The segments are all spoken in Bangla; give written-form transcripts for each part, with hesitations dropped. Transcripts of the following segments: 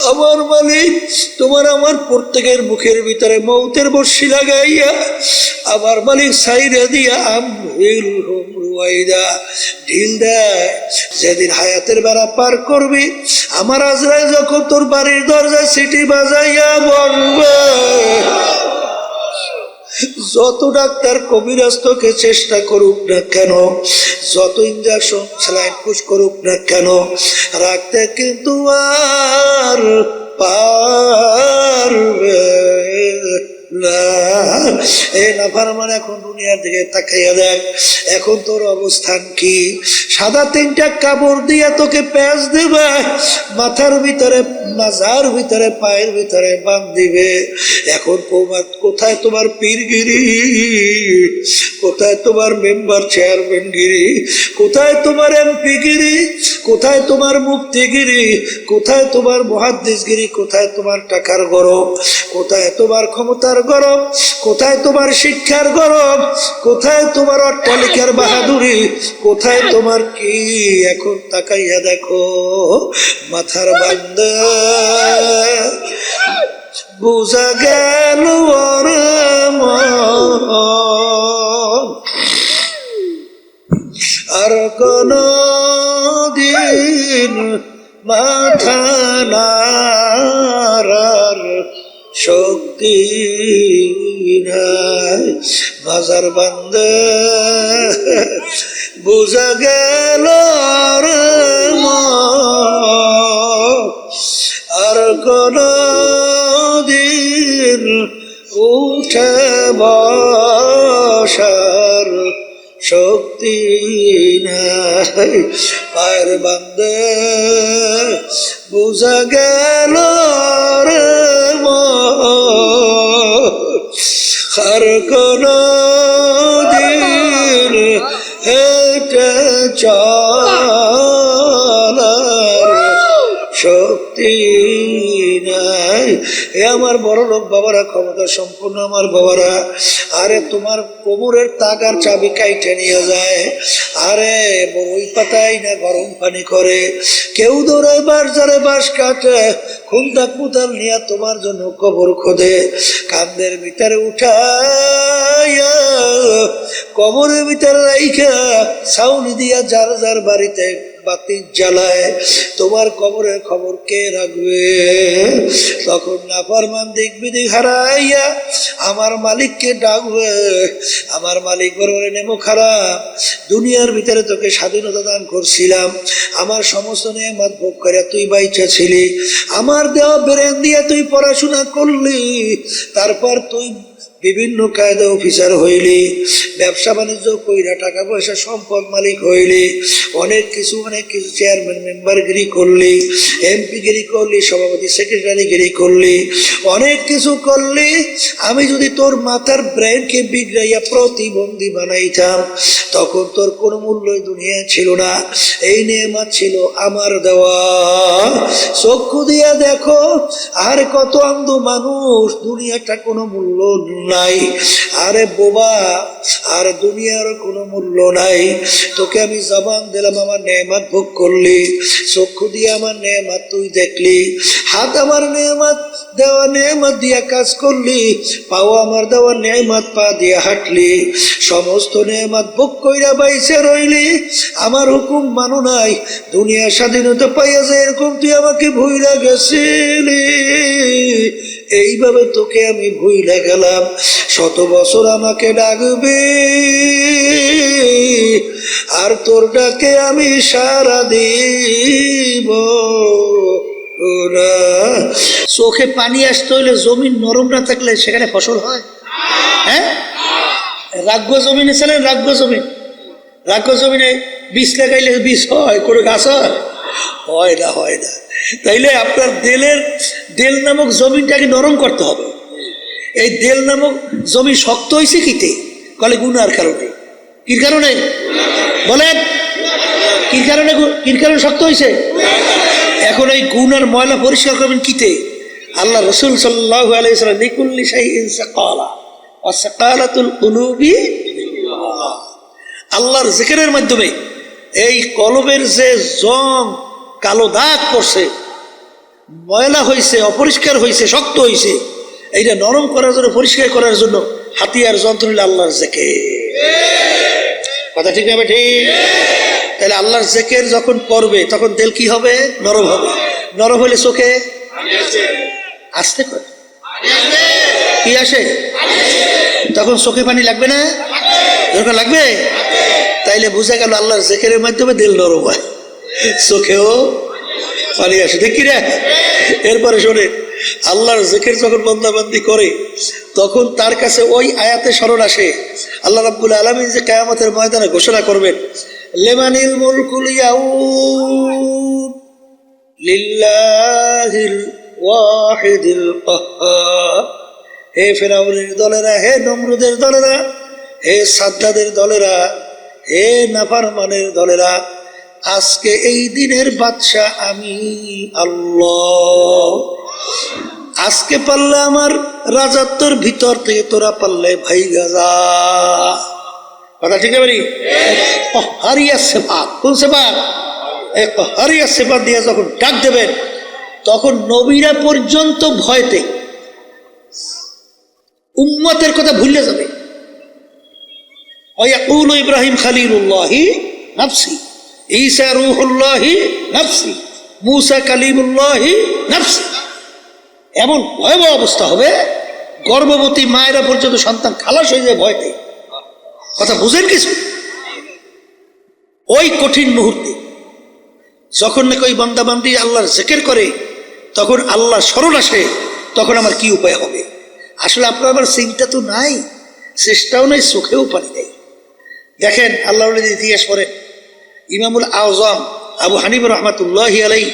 আমার মালিক তোমার আমার প্রত্যেকের মুখের ভিতরে মৌতের বর্ষি লাগাইয়া আমার মালিক সাইরা দিয়া ঢিল দেয়। যেদিন হায়াতের বেড়া পার করবি আমার আজরাইল যখন তোর বাড়ির দরজায় সিটি বাজাইয়া বলবে, যত ডাক্তার কবিরাজ তোকে চেষ্টা করুক না কেন, যত ইঞ্জেকশন স্যালাইন পুশ করুক না কেন, রাখতে কিন্তু আর পারবে না। এই নাফরমান এখন দুনিয়ার দিকে তাকাইয়া দেখ, এখন তোর অবস্থান কি? সাদা 3টা কাপড় দিয়ে তোকে প্যাঁচ দেবে, মাথার ভিতরে মাজার ভিতরে পায়ের ভিতরে বাঁধ দিবে। এখন কোথায় তোমার পীরগিরি, কোথায় তোমার মেম্বার চেয়ারম্যান গিরি, কোথায় তোমার এমপি গিরি, কোথায় তোমার মুফতিগিরি, কোথায় তোমার মুহাদ্দিসগিরি, কোথায় তোমার টাকার গরম, কোথায় তোমার ক্ষমতার গরম, কোথায় তোমার শিক্ষার গরম, কোথায় তোমার অট্টালিকার বাহাদুরি, কোথায় তোমার কি? এখন তাকাইয়া দেখো মাথার বান্দা, বুঝা গেল আর কোন দিন মাথা নাড়ার শক্তি নাই। বাজার বান্দা বুঝা গেল আর কোন দিন উঠে বসার শক্তি নাই। পায়ের বান্দা বুঝা গেল আর কোন দিন হেঁটে চলার শক্তি নাই। এ আমার বড় লোক বাবারা, ক্ষমতা সম্পূর্ণ আমার বাবারা, আরে তোমার কোমরের তাগার চাবি কাইটে নিয়ে যায়, আরে বড়ই পাতাই না গরম পানি করে, কেউ দৌড়ায় বাঁশঝাড়ে বাঁশ কাটে, খুন্দা কুদাল নিয়ে তোমার জন্য কবর খোদে, কান্দের ভিতরে উঠাইয়া কবরের ভিতরে রাইখা ছাউনি দিয়া যার যার বাড়িতে বাতি জ্বালায়, তোমার কবরের খবর কে রাখবে? তখন নাফরমান দিক বিদিক হারাইয়া আমার মালিককে ডাকবে। আমার মালিক বলবে, নেমো খারাপ, দুনিয়ার ভিতরে তোকে স্বাধীনতা দান করছিলাম, আমার সমস্ত নেয়ামত ভোগ করে তুই বাইচা ছিলি, আমার দেওয়া ব্রেন দিয়ে তুই পড়াশোনা করলি, তারপর তুই বিভিন্ন কায়দা অফিসার হইলি, ব্যবসা বাণিজ্য কইরা টাকা পয়সা সম্পদ মালিক হইলি, অনেক কিছু চেয়ারম্যান মেম্বারগিরি করলি, এমপিগিরি করলি, সভাপতি সেক্রেটারিগিরি করলি, অনেক কিছু করলি। আমি যদি তোর মাথার ব্রেনকে বিগড়াইয়া প্রতিবন্ধী বানাইতাম, তখন তোর কোনো মূল্যই দুনিয়া ছিল না। এই নেয়ামত ছিল আমার দেওয়া। চক্ষু দিয়া দেখো আর কত অন্ধ মানুষ, দুনিয়াটা কোনো মূল্য নাই। আরে বোবা, আর দুনিয়ার কোনো মূল্য নাই। তোকে আমি জবান দিলাম, আমার নেয়ামত ভোগ করলি, চক্ষু দিয়ে আমার নেয়ামত তুই দেখলি, হাত আমার নেয়ামত দেওয়া নেয়ামত দিয়া কাজ করলি, পাও আমার দেওয়া নেয়ামত পা দিয়া হাঁটলি, সমস্ত নেয়ামত ভোগ কইরা বাইসে রইলি, আমার হুকুম মানো নাই। দুনিয়া স্বাধীনতা পাইয়া যায় এরকম তুই আমাকে ভুইলা গেছিলি, এইভাবে তোকে আমি ভুইলা গেলাম। 100 বছর আমাকে ডাকবি আর তোর ডাকে আমি সারা দিব না। চোখে পানি আসতে হইলে জমিন নরম না থাকলে সেখানে ফসল হয়? হ্যাঁ, রাগ্য জমিনে ছিলেন, রাগ্য জমিন, রাগ্য জমিনে বীজ লাগাইলে বীজ হয়, করে গাছ হয় না, হয় না। তাইলে আপনার দেল নামক জমিনটাকে নরম করতে হবে। এই দেল নামক জমি শক্ত হয়েছে কিতে? বলে গুনার কারণে। কি কারণে বলেন? কি কারণে? কি কারণে শক্ত হয়েছে? এখন এই গুনার ময়লা পরিষ্কার করবেন কিতে? আল্লাহ রসুল সাল্লাল্লাহু আলাইহি ওয়াসাল্লাম লিকুল্লি শাইইন সাকালা ওয়া সাকালাতুল কুলুবি আল্লাহর জিকিরের মাধ্যমে এই কলবের যে জং কালো দাগ পড়ছে, ময়লা হয়েছে, অপরিষ্কার হয়েছে, শক্ত হয়েছে, এইটা নরম করার জন্য, পরিষ্কার করার জন্য হাতিয়ার যন্ত্র হলো আল্লাহর জিকির। কথা ঠিক না ঠিক? তাহলে আল্লাহর জিকির যখন করবে তখন দিল কি হবে? নরম হবে। নরম হলে চোখে আসতে করে কি আসে? তখন চোখে পানি লাগবে না? যখন লাগবে, তাইলে বোঝা গেল আল্লাহর জিকিরের মাধ্যমে দিল নরম হয়, চোখেও পানি আসে। দেখি রে। এরপরে শোনে, আল্লাহর জিকির যখন বান্দাবান্দি করে তখন তার কাছে ওই আয়াতে স্মরণ আসে, আল্লাহ রাব্বুল আলামিন যে কিয়ামতের ময়দানে ঘোষণা করবেন, লিমানিল মুলকুল ইয়াউম লিল্লাহিল ওয়াহিদিল কাহ্হার। হে ফিরআউনের দলেরা, হে নমরুদের দলেরা, হে সাদ্দাদের দলেরা, হে নাফরমানের দলেরা, আজকে এই দিনের বাদশা আমি আল্লাহ। আজকে পারলে আমার রাজত্বর ভিতর থেকে তোরা পারলে ভাই গাজা। কথা ঠিক আছে? হারিয়া সেবা, কোন সেবা? হারিয়া সেবা দিয়ে যখন ডাক দেবেন তখন নবীরা পর্যন্ত ভয়তে উম্মতের কথা ভুলে যাবে। ওয়াকুলু ইব্রাহিম খলিলুল্লাহি নাফসি, ঈসা রূহুল্লাহি নাফসি, মূসা কালিমুল্লাহি নাফসি। এমন ভয়াবহ অবস্থা হবে, গর্ভবতী মায়েরা পর্যন্ত সন্তান খালাস হয়ে যায় ভয়তে। কথা বুঝেন কিছু? ওই কঠিন মুহূর্তে যখন নাকি ওই বান্দাবান্দি আল্লাহর জিকির করে তখন আল্লাহ স্মরণ আসে, তখন আমার কি উপায় হবে? আসলে আপনার আমার চিন্তা তো নাই, চেষ্টাও নাই, চোখেও পানি নেই। দেখেন আল্লাহর ইতিহাস পড়েন, ইমামুল আযম আবু হানিফা রাহমাতুল্লাহি আলাইহি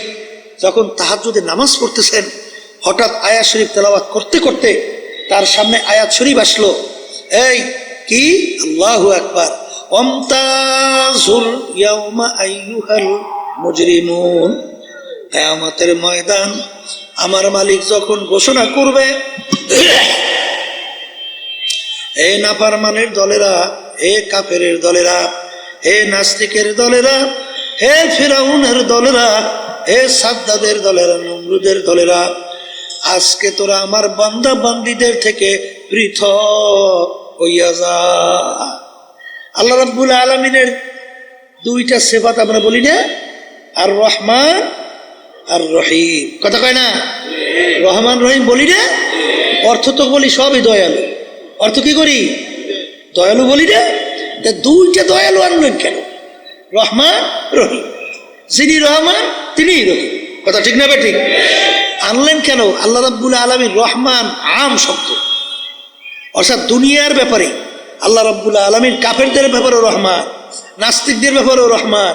যখন তাহাজ্জুদে নামাজ পড়তেছেন, হঠাৎ আয়াত শরীফ তেলাওয়াত করতে করতে তার সামনে আয়াত শরীফ আসলো। এই কি? আল্লাহু আকবার। ওয়ামতাজুল ইয়াউমা আইয়ুহাল মুজরিমুন। কিয়ামতের ময়দান আমার মালিক যখন ঘোষণা করবে, হে নাফরমানের দলেরা, হে কাফেরের দলেরা, হে নাস্তিকের দলেরা, হে ফিরাউনের দলেরা, হে সাদ্দাদের দলেরা, নমরুদের দলেরা, আজকে তোরা আমার বান্দা বান্দীদের থেকে পৃথক হইয়া যা। আল্লাহ রাব্বুল আলামিনের দুইটা সিফাত আমরা বলি না, আর রহমান আর রহিম। কথা কয় না? রহমান রহিম বলি না, অর্থ তো বলি সবই দয়ালু। অর্থ কি করি? দয়ালু বলি না। দুইটা দয়ালু আনলেন কেন? রহমান রহিম, যিনি রহমান তিনি রহিম। কথা ঠিক না ঠিক? আনলেন কেন? আল্লাহ রাব্বুল আলামিন রহমান আম শব্দ, অর্থাৎ দুনিয়ার ব্যাপারে আল্লাহ রাব্বুল আলামিন কাফেরদের ব্যাপারেও রহমান, নাস্তিকদের ব্যাপারেও রহমান,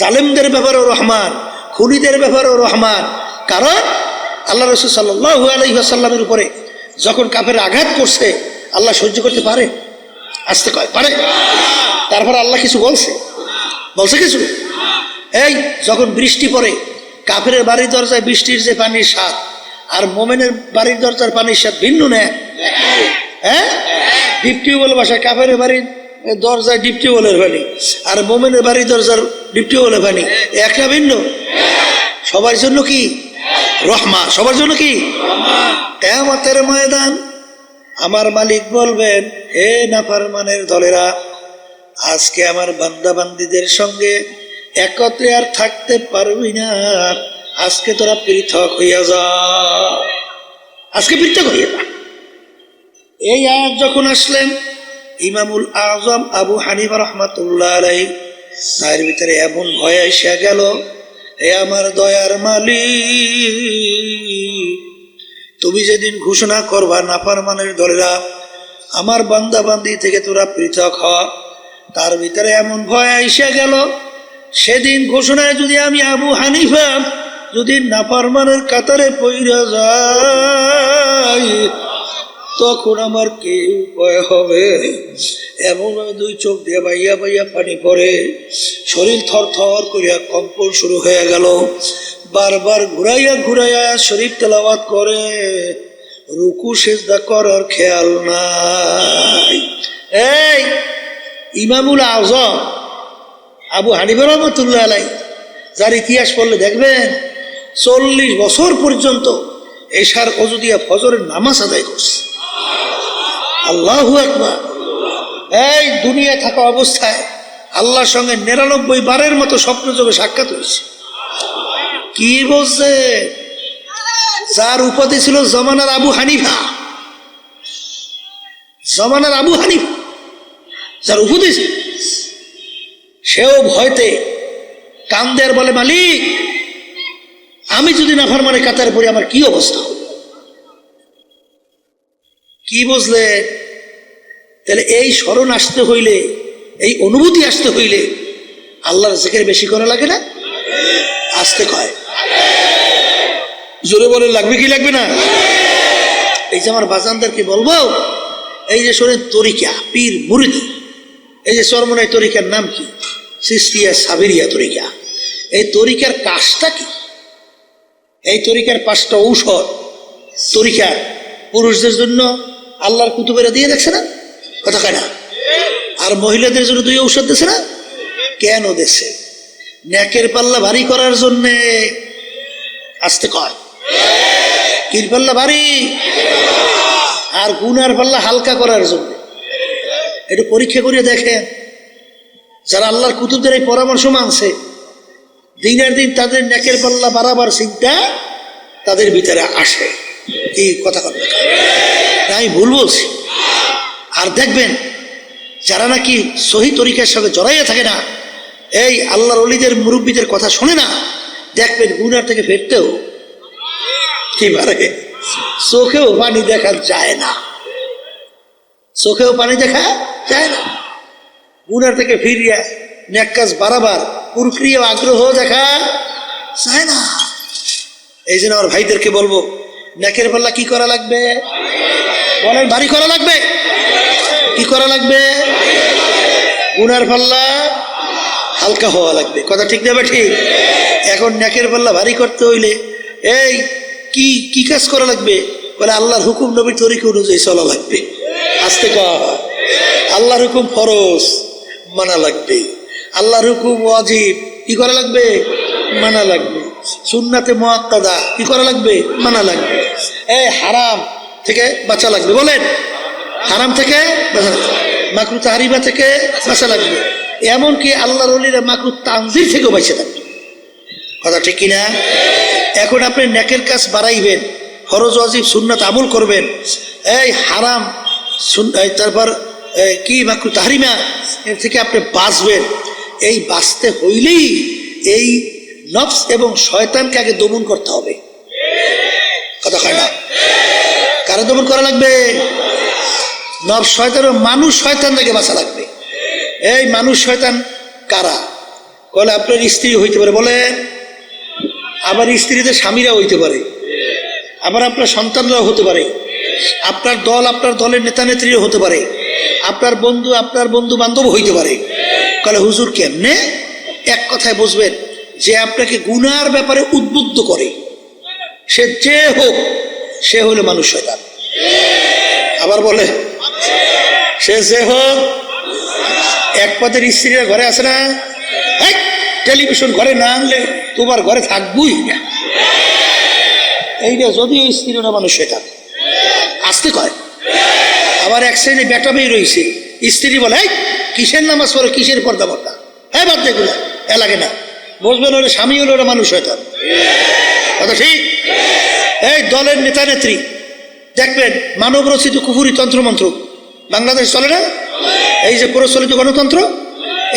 জালেমদের ব্যাপারেও রহমান, খুনিদের ব্যাপারেও রহমান। কারণ আল্লাহ রাসূল সাল্লাল্লাহু আলাইহি ওয়াসাল্লামের উপরে যখন কাফের আঘাত করছে, আল্লাহ সহ্য করতে পারে? আসতে কয় পারে? তারপর আল্লাহ কিছু বলছে? বলছে কিছু? এই যখন বৃষ্টি পড়ে, কাফের বাড়ির দরজায় বৃষ্টির যে পানির স্বাদ আর মোমেনের বাড়ির দরজার পানির স্বাদ ভিন্ন না? হ্যাঁ, ডিপ টিউবওয়েল বাসায় কাফের বাড়ির দরজায় ডিপ টিউবওয়েলের পানি আর মোমেনের বাড়ির দরজার ডিপ টিউবওয়েলের পানি একটা ভিন্ন। সবার জন্য কি রহমান? সবার জন্য কি? কিয়ামতের ময়দান আমার মালিক বলবেন, হে নাফরমানের দলেরা, আজকে আমার বান্দা বান্দীদের সঙ্গে একত্রে আর থাকতে পারবি না, আজকে তোরা পৃথক হইয়া যা, আজকে পৃথক হইয়া যা। এই আয়াত যখন আসলেন, ইমামুল আযম আবু হানিফা রাহমাতুল্লাহ আলাইহি তার ভিতরে এমন ভয় এসে গেল, হে আমার দয়ার মালিক, তুমি যেদিন ঘোষণা করবা নাফরমানের দলেরা আমার বান্দা বান্দি থেকে তোরা পৃথক হ, তার ভিতরে এমন ভয় এসে গেল, সেদিন ঘোষণায় যদি আমি আবু হানিফা যদি নাফরমানের কাতারে পইরা যাই, তখন আমার কি উপায় হবে? এমন দুই চোখ দিয়ে বাইয়া বাইয়া পানি পড়ে, শরীর থর থর করিয়া কম্পন শুরু হয়ে গেল, বারবার ঘুরাইয়া ঘুরাইয়া শরীফ তেলাওয়াত করে, রুকু সিজদা করার খেয়াল নাই। এই ইমামুল আযম আবু হানিফা রাহমাতুল্লাহ আলাইহি যার ইতিহাস পড়লে দেখবেন 40 বছর পর্যন্ত এশার ওযু দিয়া ফজরের নামাজ আদায় করছে। আল্লাহু আকবার। এই দুনিয়া থাকা অবস্থায় আল্লাহর সঙ্গে 99 বারের মতো স্বপ্নযোগে সাক্ষাৎ হয়েছে। কি বলছে? যার উপাধি ছিল জমানার আবু হানিফা, জমানার আবু হানিফা যার উপাধি ছিল, সেও ভয়তে কান্দে আর বলে, মালিক আমি যদি নাফরমানে কাতার পড়ি আমার কি অবস্থা হবে? কি বুঝলে? তাহলে এই স্মরণ আসতে হইলে, এই অনুভূতি আসতে হইলে আল্লাহর জিকির বেশি করা লাগে না? আসতে কয়, জোরে বলে লাগবে কি লাগবে না? এই যে আমার বাজানদেরকে বলবো, এই যে শোনেন তরিকা, পীর মুরিদি, এই যে চরমনাই তরিকার নাম কি? চিশতিয়া সাবিরিয়া তরিকা। এই তরিকার কাজটা কি? এই তরিকার 5টা ঔষধ তরিকা পুরুষদের জন্য আল্লাহর কুতুবেরা দিয়ে দেখছে না? কথা কয় না? আর মহিলাদের জন্য 2 ঔষধ দিছে না? কেন দেশে? নেকের পাল্লা ভারী করার জন্যে। আসতে কয়, কির পাল্লা ভারী আর গুনার পাল্লা হালকা করার জন্য। একটু পরীক্ষা করে দেখেন, যারা আল্লাহর কুতুবদের এই পরামর্শ মানছে, দিনের দিন তাদের নেকের পাল্লা বাড়াবার চিন্তা তাদের ভিতরে আসে। এই কথা কথা আমি ভুল বলছি? আর দেখবেন যারা নাকি সহি তরিকার সঙ্গে জড়াইয়া থাকে না, এই আল্লাহর ওলিদের মুরব্বীদের কথা শোনে না, দেখবেন গুনার থেকে ফেরতেও কি পারে, চোখেও পানি দেখা যায় না, চোখেও পানি দেখা যায় না। গুনার থেকে ফিরিয়া নেক কাজ বাড়াবার প্রক্রিয়া আগ্রহ দেখা যায় না। এই জন্য আমার ভাইদেরকে বলবো, নেকের পাল্লা কি করা লাগবে? বলেন, ভারী করা লাগবে। কি করা লাগবে? গুনার পাল্লা হালকা হওয়া লাগবে। কথা ঠিক দেবে? ঠিক। এখন নেকের পাল্লা ভারী করতে হইলে এই কি কি কাজ করা লাগবে? বলে আল্লাহর হুকুম নবীর তরিকা অনুযায়ী চলা লাগবে। আসতে কয়, আল্লাহর হুকুম ফরজ মানা লাগবে, আল্লাহর হুকুম ওয়াজিব কি করা লাগবে? মানা লাগবে। সুন্নাতে মুআক্কাদা কি করা লাগবে? মানা লাগবে। এই হারাম থেকে বাঁচা লাগবে। বলেন, হারাম থেকে বাঁচা লাগবে, মাকরুহ তাহরিমা থেকে বাঁচা লাগবে। এমনকি আল্লাহর ওলিরা মাকরুহ তানজির থেকেও বাঁচে থাকবে। কথা ঠিক কিনা? এখন আপনি নেকের কাজ বাড়াইবেন, ফরজ ওয়াজিব সুন্নাত আমল করবেন, এই হারাম তারপর কি মাকরুহ তাহরিমা এর থেকে আপনি বাঁচবেন। এই বাঁচতে হইলেই এই নফস এবং শয়তানকে আগে দমন করতে হবে। কথা হয় না? কারা দমন করা লাগবে? নফস শয়তান, মানুষ শয়তান থেকে বাঁচা লাগবে। এই মানুষ শয়তান কারা? বলে আপনার স্ত্রী হইতে পারে, বলেন, আবার স্ত্রীদের স্বামীরা হইতে পারে, আবার আপনার সন্তানরাও হতে পারে, আপনার দল, আপনার দলের নেতা নেত্রীও হতে পারে, আপনার বন্ধু বান্ধব হইতে পারে। বলে হুজুর কেমনে? এক কথায় বুঝবেন, যে আপনাকে গুনার ব্যাপারে উদ্বুদ্ধ করে, সে যে হোক, সে হলো মানুষ শয়তান। আবার বলে, সে যে হোক, এক পদের স্ত্রীরা ঘরে আসে না, টেলিভিশন ঘরে না আনলে তোমার ঘরে থাকবই না। এইটা যদিও স্ত্রী না, মানুষ শয়তান। আসতে কয়। আবার এক শ্রেণী বেটা মেয়ে রয়েছে, স্ত্রী বলে, কিসের নামাজ পড়ে, কিসের পর্দা পর্দা, হ্যাঁ বাদ দেখুন, এ লাগে না। বুঝবেন ওরা স্বামী হলো ওরা মানুষ শয়তান। কথা ঠিক? এই দলের নেতা নেত্রী দেখবেন মানব রচিত কুফুরি তন্ত্রমন্ত্র বাংলাদেশ চলে না? এই যে প্রচলিত গণতন্ত্র,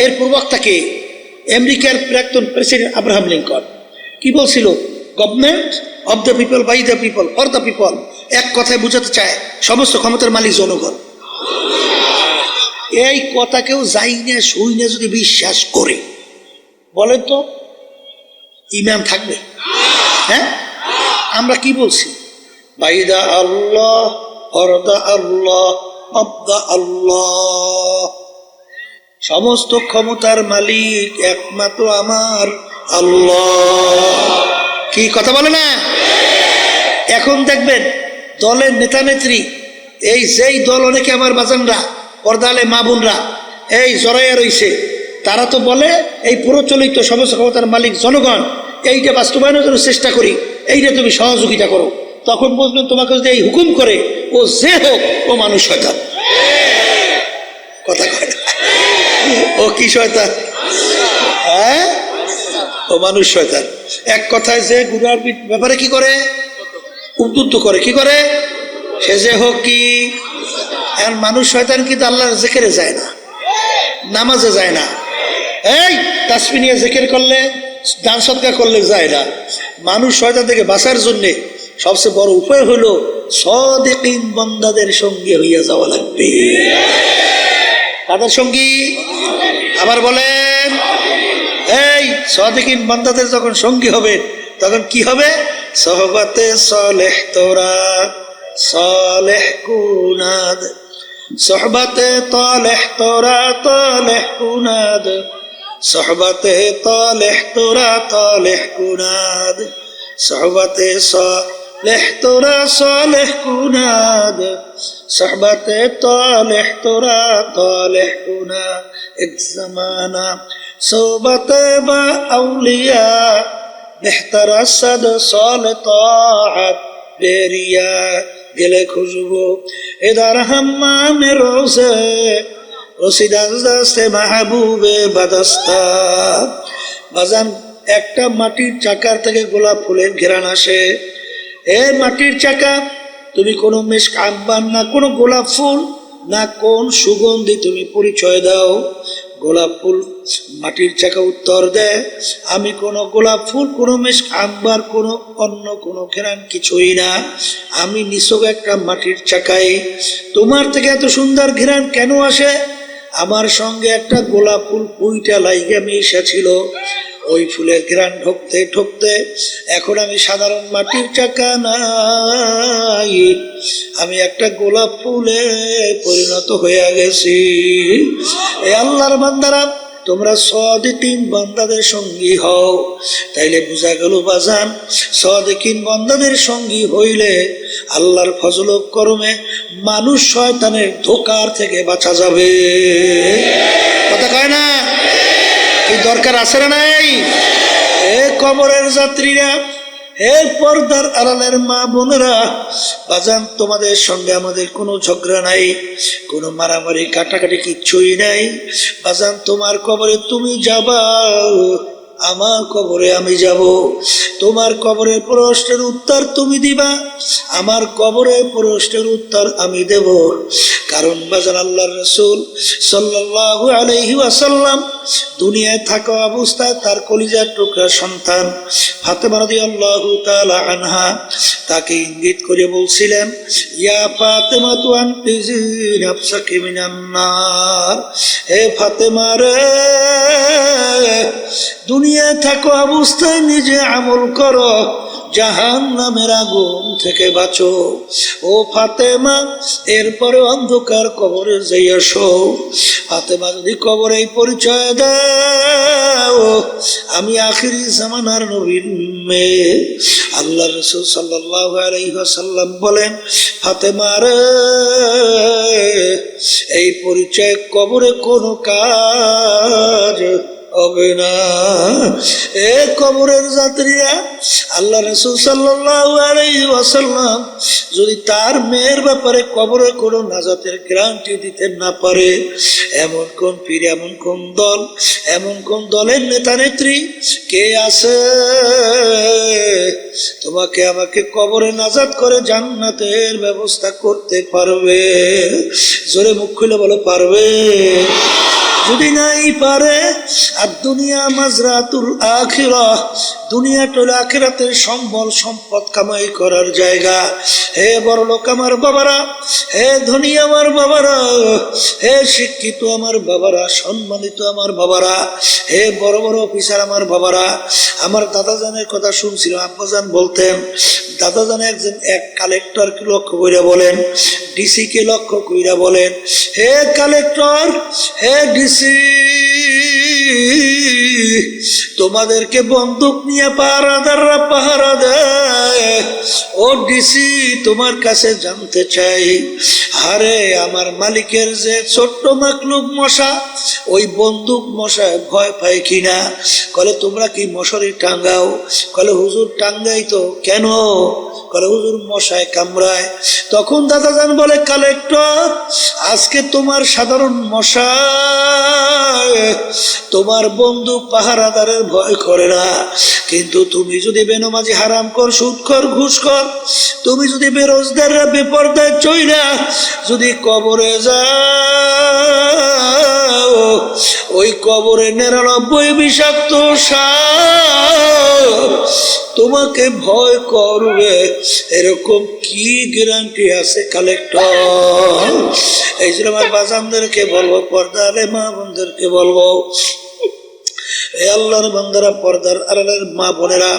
এর প্রবক্তাকে আমেরিকার প্রাক্তন প্রেসিডেন্ট আব্রাহাম লিঙ্কন কি বলছিল? Government of the people, by the people, for the people. এক কথায় বুঝাতে চায় সমস্ত ক্ষমতার মালিক জনগণ। এই কথা কেউ যাই না শুই না যদি বিশ্বাস করে, বলেন তো ইমান থাকবে? হ্যাঁ, আমরা কি বলছি? বাইদা আল্লাহ, ফরদা আল্লাহ, অবদা আল্লাহ, সমস্ত ক্ষমতার মালিক একমাত্র আমার আল্লাহ। কি কথা বলে না? এখন দেখবেন দলের নেতা নেত্রী, এই যেই দল অনেকে আমার বাজানরা, পর্দালে মা বোনরা এই জড়াইয়া রইছে, তারা তো বলে এই প্রচলিত সমস্ত ক্ষমতার মালিক জনগণ, এইটা বাস্তবায়নের জন্য চেষ্টা করি, এইটা তুমি সহযোগিতা করো। তখন বুঝবেন তোমাকে যদি এই হুকুম করে, ও যে হোক ও মানুষ শয়তান। কথা কয় না? ও কি শয়তান? হ্যাঁ, ও মানুষ শয়তান। এক কথায় যে গুনার ব্যাপারে কি করে, উদ্বুদ্ধ করে, কি করে, সে যে হোক কি আর মানুষ শয়তান। কিন্তু আল্লাহর জিকিরে যায় না, নামাজে যায় না, এই তাসবিহ নিয়ে জিকির করলে, দান সদকা করলে যায় না। মানুষ শয়তান থেকে বাঁচার জন্য সবচেয়ে বড় উপায় হলো সাদিকিন বান্দাদের সঙ্গে হইয়া যাওয়া লাগবে। তাদের সঙ্গী আবার বলেন, এই সাদিকিন বান্দাদের যখন সঙ্গী হবে তখন কি হবে? সোহবতে সালেহ তোরা সালেহ কুনাদ, সোহবতে তালেহ তোরা তালেহ কুনাদ, সোহবতে তালেহ তোরা তালেহ কুনাদ, সোহবতে সালেহ তোরা সালেহ কুনাদ, সোহবতে তালেহ তোরা তালেহ কুনাদ। এক জামানা সোহবতে বা আউলিয়া বেহতর সদ সাল তাআত বেরিয়া গেলে খুশবু ইদার হাম্মামে রোজে রসিদাস্তে মাহবুবে বাদস্তা। বাজান, একটা মাটির চাকার থেকে গোলাপ ফুলের ঘেরান আসে। এ মাটির চাকা, তুমি কোনো মিস্ক আম্বার না কোনো গোলাপ ফুল না কোন সুগন্ধি তুমি পরিচয় দাও। গোলাপ ফুল মাটির চাকা উত্তর দেয়, আমি কোনো গোলাপ ফুল, কোনো মিস্ক আম্বার, কোনো অন্য কোনো ঘেরান কিছুই না, আমি নিছক একটা মাটির চাকাই। তোমার থেকে এত সুন্দর ঘেরান কেন আসে? আমার সঙ্গে একটা গোলাপ ফুল পুইটা লাইগা মিশা ছিল। ওই ফুলের ঘ্রাণ ঢুকতে ঢুকতে এখন আমি সাধারণ মাটির চাকা নাই, আমি একটা গোলাপ ফুলে পরিণত হয়ে গেছি। এই আল্লাহর বান্দারা, তোমরা সাদিকিন বান্দাদের সঙ্গী হও। তাইলে বোঝা গেল বাজান, সাদিকিন বান্দাদের সঙ্গী হইলে আল্লাহর ফজল ও করমে মানুষ শয়তানের ধোকার থেকে বাঁচা যাবে। কথা কয় না? কি দরকার আছে না নাই? এ কবরের যাত্রীরা, হে পর্দার আড়ালের মা বোনেরা, বাজান তোমাদের সঙ্গে আমাদের কোনো ঝগড়া নাই, কোনো মারামারি কাটাকাটি কিচ্ছুই নাই। বাজান, তোমার কবরে তুমি যাবা, আমার কবরে আমি যাব। তোমার কবরের প্রশ্নের উত্তর তুমি দিবা, আমার কবরের প্রশ্নের উত্তর আমি দেব। কারণ বাজান, আল্লাহর রাসূল সাল্লাল্লাহু আলাইহি ওয়াসাল্লাম দুনিয়ায় থাকা অবস্থায় তার কলিজার টুকরা সন্তান ফাতেমা রাদিয়াল্লাহু তাআলা আনহা তাকে ইঙ্গিত করে বলছিলেন, ইয়া ফাতেমা তু আনকিজি নাফসাকি মিনান নার। হে ফাতেমা রে, দুনিয়ায় থাকা অবস্থায় নিজে আমল করো, জাহান্নামের আগুন থেকে বাঁচো। ও ফাতেমা, এরপরে অন্ধকার কবরে যাইয়া শো। ফাতেমা যদি কবরে এই পরিচয় দাও, আমি আখিরি জামানার নবীর মেয়ে। আল্লাহ রাসূল সাল্লাল্লাহু আলাইহি ওয়াসাল্লাম বলেন, ফাতেমা রে, এই পরিচয় কবরে কোনো কাজ হবে না। এ কবরের যাত্রীরা, আল্লাহ রাসূল সাল্লাল্লাহু আলাইহি ওয়াসাল্লাম যদি তার মেয়ের ব্যাপারে কবরে কোনো নাজাতের গ্যারান্টি দিতে না পারে, এমন কোন পীর, এমন কোন দল, এমন কোন দলের নেতা নেত্রী কে আছে তোমাকে আমাকে কবরে নাজাত করে জান্নাতের ব্যবস্থা করতে পারবে? জোরে মুখ খুলে বলো, পারবে? যদি নাই পারে, আর দুনিয়া মাজরাতুল আখিরাহ, দুনিয়াটা হলো আখিরাতের সম্বল সম্পদ কামাই করার জায়গা। হে বড়লোক আমার বাবারা, হে ধনী আমার বাবারা, হে শিক্ষিত আমার বাবারা, সম্মানিত আমার বাবারা, হে বড় বড় অফিসার আমার বাবারা, আমার দাদাজানের কথা শুনছিলাম, আব্বাজান বলতেন, দাদাজান একজন এক কালেক্টরকে লক্ষ্য কইরা বলেন, ডিসি কে লক্ষ্য কইরা বলেন, হে কালেক্টর, হে ডিসি, তোমাদেরকে বন্দুক নিয়ে পাহারাদাররা পাহারা দেয়। ও ডিসি, তোমার কাছে জানতে চাই, আরে আমার মালিকের যে ছোট্ট মাকলুক মশা, ওই বন্দুক মশায় ভয় পায় কিনা? কলে তোমরা কি মশারি টাঙ্গাও? কলে হুজুর টাঙ্গাই তো। কেন? কলে হুজুর মশায় কামড়ায়। তখন দাদাজান বলে, কালেক্টর, আজকে তোমার সাধারণ মশা তোমার বন্দুক পাহারাদারের ভয় করে না, কিন্তু তুমি যদি বেনমাজি হারামখোর সুদখোর ঘুষখোর, তুমি যদি বেরোজগাররা বেপরদায় চইলা যদি কবরে যাও, ওই কবরে 99 বিষাক্ত সাপ তোমাকে ভয় করবে, এরকম কি গ্যারান্টি আছে কালেক্টর? এই জন্য আমার বাজানদেরকে বলবো, পর্দারে মা বোনদেরকে বলবো, আল্লাহর বান্দারা, পর্দার আড়ালের মা বোনেরা,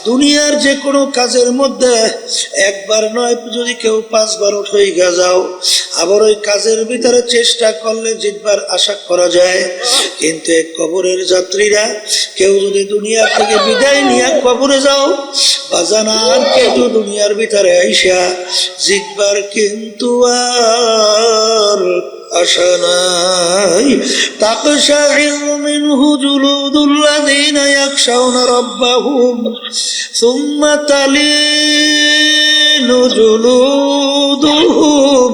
দুনিয়ার যে কোনো কাজের মধ্যে একবার নয়, যদি কেউ 5 বার উঠে যাও, আবার ওই কাজের ভিতরে চেষ্টা করলে জিতবার আশা করা যায়। কিন্তু কবরের যাত্রীরা, কেউ যদি দুনিয়া থেকে বিদায় নিয়ে কবরে যাও বাজান, আর কেউ দুনিয়ার ভিতরে আইসা জিতবার কিন্তু আর আশা নাই। তাকশাইরু মিনহু জুলুদুল্লাযীনা ইয়াখশাউনা রাব্বাহুম সুম্মা তালিনু জুলুদুহুম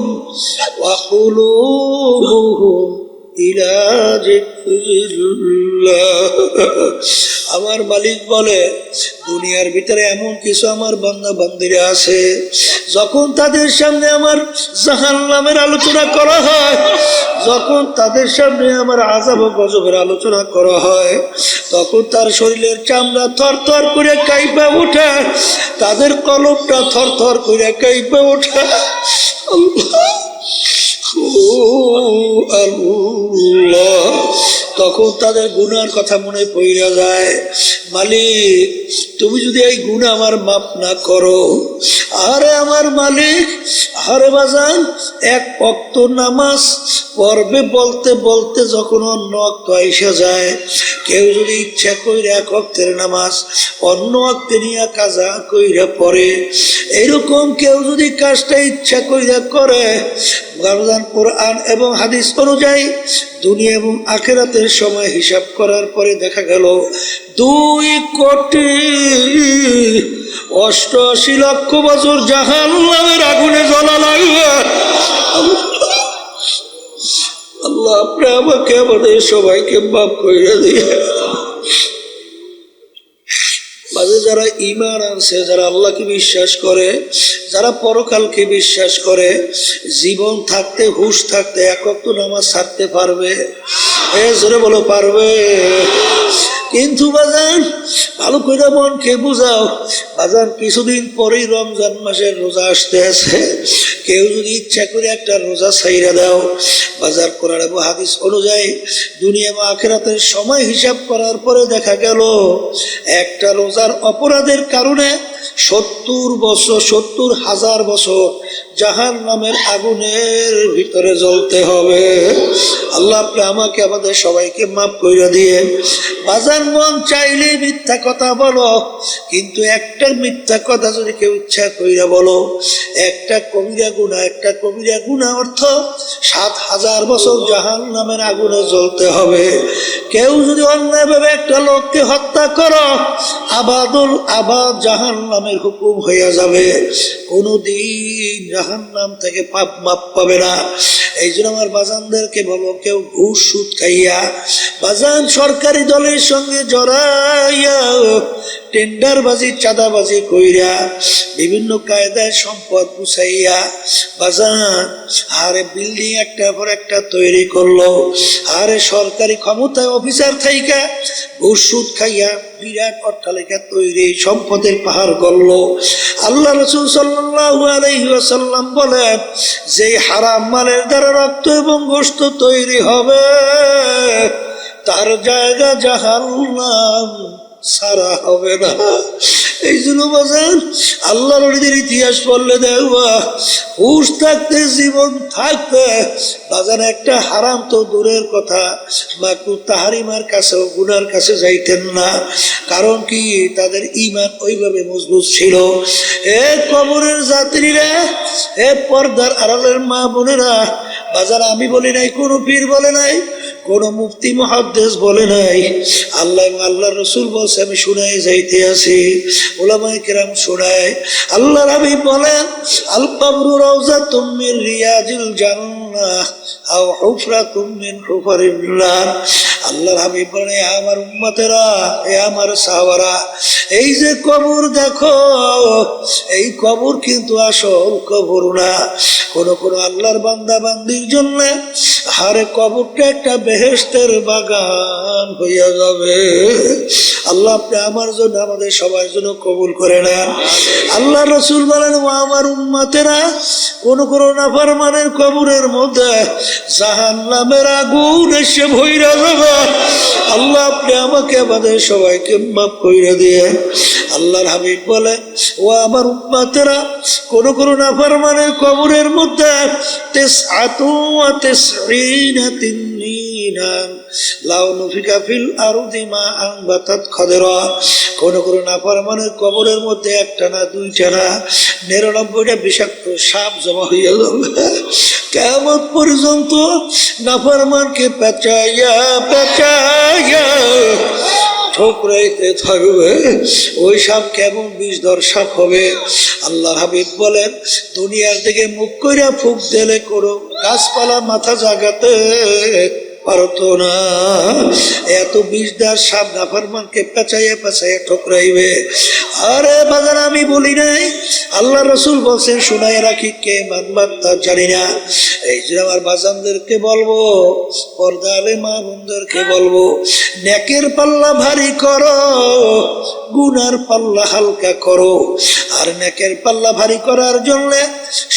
ওয়া কুলুবুহুম ইলা যিকরিল্লাহ। আমার মালিক বলে, দুনিয়ার ভিতরে এমন কিছু আমার বান্দা বান্দিরা আছে, যখন তাদের সামনে আমার জাহান্নামের আলোচনা করা হয়, যখন তাদের সামনে আমার আযাব ও গজবের আলোচনা করা হয়, তখন তার শরীরের চামড়া থরথর করে কাঁপে ওঠে, তাদের কলবটা থরথর করে কাঁপে ওঠে। আল্লাহ, তখন তাদের গুনার কথা মনে পড়ে যায়। মালিক, তুমি যদি এই গুনাহ আমার মাফ না করো, আরে আমার মালিক, আরে বাজান, এক ওয়াক্ত নামাজ পড়বে বলতে বলতে যখন অন্য ওয়াক্ত আইসা যায়, কেউ যদি ইচ্ছা কইরা এক ওয়াক্তের নামাজ অন্য ওয়াক্তে নিয়ে কাজা কইরা পড়ে, এরকম কেউ যদি কাজটা ইচ্ছা কইরা করে, কোরআন এবং হাদিস অনুযায়ী দুনিয়া এবং আখিরাতের সময় হিসাব করার পরে দেখা গেল 2,88,00,000 বছর জাহান্নামের আগুনে জ্বলা লাগবে। আল্লাহ, আপনি আমাকে আমাদের সবাইকে মাফ করে দিয়ে। মাঝে যারা ঈমান আনছে, যারা আল্লাহকে বিশ্বাস করে, যারা পরকালকে বিশ্বাস করে, জীবন থাকতে, হুঁশ থাকতে এক ওয়াক্ত নামাজ ছাড়তে পারবে? জোরে বলো, পারবে? কিন্তু বাজান, ভালো করে মনকে বুঝাও বাজান, কিছুদিন পরেই রমজান মাসের রোজা আসতে আছে। কেউ যদি ইচ্ছা করে একটা রোজা ছাইরা দাও বাজার, কোরআন এবং হাদিস অনুযায়ী দুনিয়া বা আখিরাতের সময় হিসাব করার পরে দেখা গেল একটা রোজার অপরাধের কারণে 70,000 বছর জাহান্নামের আগুনের ভিতরে জ্বলতে হবে। আল্লাহ, আপনি আমাকে আমাদের সবাইকে মাফ কইরা দিয়ে। বাজার, মন চাইলে মিথ্যা কথা বলো, কিন্তু একটা মিথ্যা কথা যদি কেউ ইচ্ছা কইরা বলো, একটা কবিরা গুনাহ অর্থ 7,000 বছর জাহান্নামের আগুনে জ্বলতে হবে। কেউ যদি অন্যায়ভাবে একটা লোককে হত্যা করো, আবাদুল আবাদ জাহান্নামের হুকুম হইয়া যাবে, কোনদিন জাহান্নাম থেকে পাপ মাপ পাবে না। এই জন্য আমার বাজানদেরকে বলো, কেউ ঘুষ সুদ খাইয়া বাজান সরকারি দলের সঙ্গে জড়াইয়া টেন্ডারবাজি চাঁদাবাজি কইরা বিভিন্ন কায়দায় সম্পদ গুছাইয়া বাজান, আরে বিল্ডিং একটা পর একটা তৈরি করলো, আরে সরকারি ক্ষমতায় অফিসার থাইকা ঘুষ সুদ খাইয়া বিরাট অট্টালিকা তৈরি, সম্পদের পাহাড় গড়লো। আল্লাহ রাসূল সাল্লাল্লাহু আলাইহি ওয়াসাল্লাম বলেন, যে হারাম মালের দ্বারা রক্ত এবং গোশত তৈরি হবে, তার জায়গা জাহান্নাম, সারা হবে না। এই জন্য বাজান আল্লাহর ওলিদের ইতিহাস পড়লে দেখবা হুশ থাকতে জীবন থাকতে বাজান একটা হারাম তো দূরের কথা, মাকরুহ তাহরিমার কাছেও গুনার কাছে যাইতেন না। কারণ কি, তাদের ঈমান ওইভাবে মজবুত ছিল। এ কবরের যাত্রীরা, এ পর্দার আড়ালের মা বোনেরা, বাজার আমি বলি নাই, কোনো পীর বলে নাই, কোন মুফতি মুহাদ্দিস বলে নাই, আল্লাহ এবং আল্লাহ রসুল বলছে, আমি শুনাই যাইতে আছি, উলামায়ে কেরাম শোনায়। আল্লাহর হাবিব বলেন, আল কবরু রাউযাতুম মিন রিয়াজিল জান্নাহ আও হুফরাতুম মিন হুফারিন নার। আল্লাহর হাবিব বলেন, আমার উম্মতেরা, এ আমার সাহাবারা, এই যে কবর দেখো, এই কবর কিন্তু আসল কবর না। কোন কোন আল্লাহর বান্দা বান্দির জন্য হারে কবরটা একটা বেহেশতের বাগান হইয়া যাবে। আল্লাহ আপনি আমার জন্য, আমাদের সবার জন্য কবুল করে নেন। আল্লাহ রসুল বলেন, ও আমার উম্মতেরা, কোন কোন নাফরমানের কবরের মধ্যে জাহান্নামের আগুন এসে ভইরা যাবে। আল্লাহ আপনি আমাকে, আমাদের সবাইকে মাফ কইরা দিয়ে। আল্লাহর হাবিব বলেন, ও আমার উম্মতেরা, কোন কোন নাফরমানের কবরের মধ্যে তিসআতু ওয়া তিসঈনা তিননিনান লাউ নুফিকা ফিল আরদি মা আনবাতাত খাদরা। কোন কোন নাফরমানের কবরের মধ্যে একটা না, দুইটা না, 99টা বিষাক্ত সাপ জমা হইয়া যাবে। কিয়ামত পর্যন্ত নাফরমানকে পেঁচাইয়া পেঁচাইয়া ঠোকরাইতে থাকবে। ওই সাপ কেমন বিষধর সাপ হবে। আল্লাহর হাবিব বলেন, দুনিয়ার দিকে মুখ কইরা ফুক দিলে কোনো গাছপালা মাথা জাগাতে পারতো না। এত বিষদার সাপ নাফরমানকে পেঁচাইয়া পেঁচাইয়া ঠোকরাইবে। আরে বাজার আমি বলি নাই, আল্লাহ রসুল বলছেন, শুনাই রাখি, কে মানবার তা জানি না। এই যে আমার বাজানদেরকে বলবো, পর্দা আলে মা বোনদেরকে বলবো, নেকের পাল্লা ভারী করো, গুনার পাল্লা হালকা করো। আর নেকের পাল্লা ভারী করার জন্য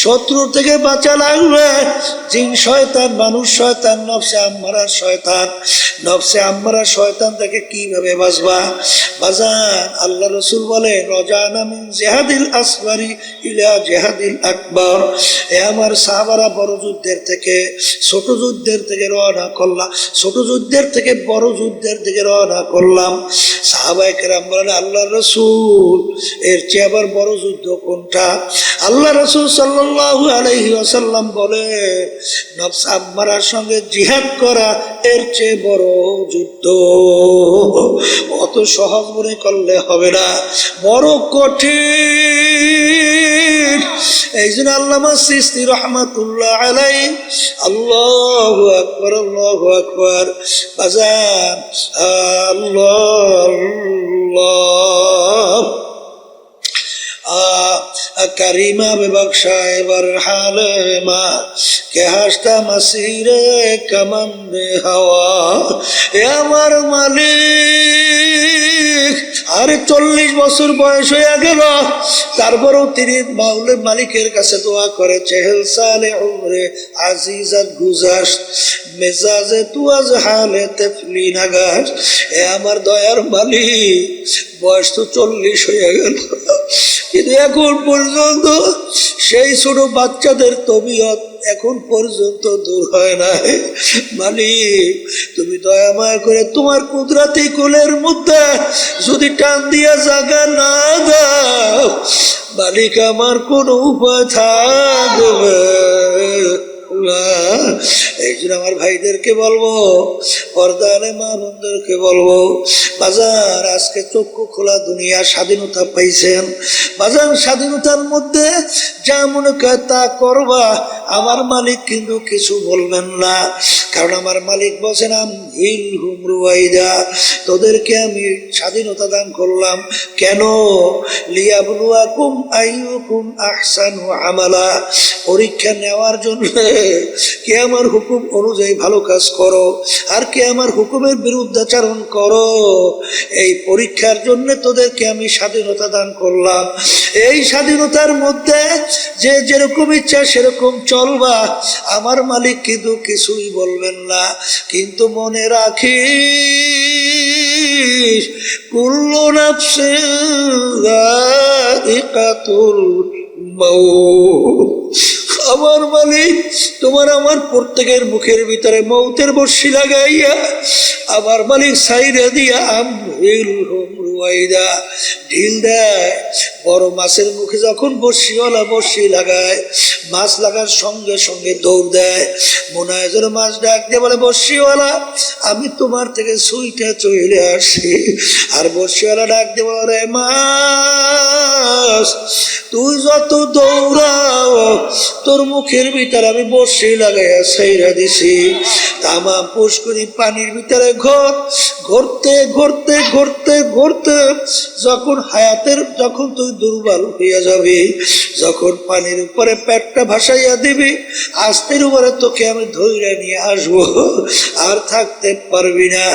শত্রু থেকে বাঁচা লাগবে। জিন শয়তান, মানুষ শয়তান, নফসে আম্মারা শয়তান। নফসে আম্মারা শয়তান থেকে কিভাবে বাঁচবা বাজান? আল্লাহ রসুল বলে, রজানা মিন জিহাদিল আসগরি ইলা জিহাদিল আকবার। এ আমার সাহাবারা, বড় যুদ্ধের থেকে ছোট যুদ্ধের থেকে রওনা করলাম, ছোট যুদ্ধের থেকে বড় যুদ্ধের দিকে রওনা করলাম। সাহাবায়ে কেরাম বলেন, আল্লাহ রসুল, এর চেয়ে আবার বড় যুদ্ধ কোনটা? আল্লাহ রসুল সাল্লাল্লাহু আলাইহি ওয়াসাল্লাম বলে, নফস আম্মারার সঙ্গে জিহাদ করা এর চেয়ে বড় যুদ্ধ। অত সহজ মনে করলে হবে না, বড় কঠিন। এই জন্য আল্লামা সিস্তি রহমাতুল্লাহ আলাইহি, আল্লাহু আকবার, আল্লাহু আকবার বাজান, আল্লাহ আল্লাহ। करीमा बख्शा बर हाले मा के हस्ता मसीरे कमंद हवा। ए আমার মালিক, আরে 40 বছর বয়স হয়ে গেল, তারপরেও তিনি মালিকের কাছে দোয়া করে, চেহেল সালে উমরে আজিজাত গুজাস মেজাজে তুয়াজ হালে তেফলি নাগাস। এ আমার দয়ার মালিক, বয়স তো 40 হয়ে গেল, কিন্তু এখন পর্যন্ত সেই ছোট বাচ্চাদের তবিয়ত এখন পর্যন্ত দূর হয় না। মালিক, তুমি দয়া মায়া করে তোমার কুদরতি কোলের মধ্যে যদি টান দিয়া জায়গা না দাও, মালিক আমার কোনো উপায় থাকবে না। এই জন্য আমার ভাইদেরকে বলবো, পর্দানে মা বোনদেরকে বলবো, বাজার আজকে চক্ষু খোলা দুনিয়া, স্বাধীনতা পাইছেন বাজার, স্বাধীনতার মধ্যে যা মনে করে তা করবা, আমার মালিক কিন্তু কিছু বলবেন না। কারণ আমার মালিক বলছেন, হিল হুমরুয়াইদা, তোদেরকে আমি স্বাধীনতা দান করলাম কেন? লিয়াবলুয়াকুম আইয়ুকুম আহসানু আমালা, পরীক্ষা নেওয়ার জন্য। কে আমার হুকুম অনুযায়ী ভালো কাজ করো, আর কে আমার হুকুমের বিরুদ্ধাচরণ করো। এই পরীক্ষার জন্য তোদেরকে আমি স্বাধীনতা দান করলাম। এই স্বাধীনতার মধ্যে যে যেরকম ইচ্ছা সেরকম চলবা, আমার মালিক কিন্তু কিছুই বলবেন না। কিন্তু মনে রাখিস, কুল্লু নাফসিন যায়িকাতুল মাউত। আমার মালিক তোমার আমার প্রত্যেকের মুখের ভিতরে মৌতের বর্ষি লাগাইয়া আমার মালিক সাইরা দিয়া আমহিলহুম রুয়াইদা ঢিল দেয়। বড় মাছের মুখে যখন বর্ষিওয়ালা বর্ষি লাগায়, মাছ লাগার সঙ্গে সঙ্গে দৌড় দেয়। মোনায়েজের মাছ ডাক দিয়ে বলে, বর্ষিওয়ালা আমি তোমার থেকে সুইটা চলে আসি। আর বর্ষিওয়ালা ডাক দিয়ে বলে, মাছ তুই যত দৌড়াও তোর মুখের ভিতরে আমি বর্ষি লাগাইয়া সাইরা দিছি। তামাম পুষ্করি পানির ভিতরে ঘুরতে ঘুরতে ঘুরতে ঘুরতে যখন তুই দুর্বল হইয়া যাবি, যখন পানির উপরে পেটটা ভাসাইয়া দিবি, আস্তের উপরে তোকে আমি ধইরা নিয়ে আসবো, আর থাকতে পারবি না।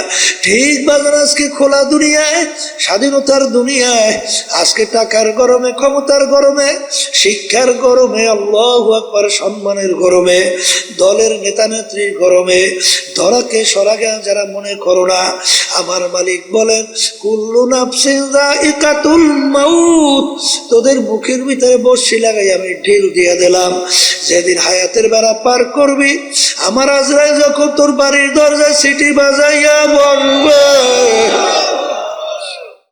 ঠিক বাজার আজকে খোলা দুনিয়ায়, স্বাধীনতার দুনিয়ায়, আজকে টাকার গরমে, ক্ষমতার গরমে, শিক্ষার গরমে, আল্লাহু আকবার সম্মানের গরমে, দলের নেতা নেত্রীর গরমে ধরাকে সরাকে যারা মনে করো না, আমার মালিক বলেন কুল্লু নাফসিন যায়িকাতুল মাউত, তোদের মুখের ভিতরে বর্ষি লাগাই আমি ঢিল দিয়ে দিলাম। যেদিন হায়াতের বেড়া পার করবি, আমার আজরাইল যখন তোর বাড়ির দরজায় সিটি বাজাইয়া বলবে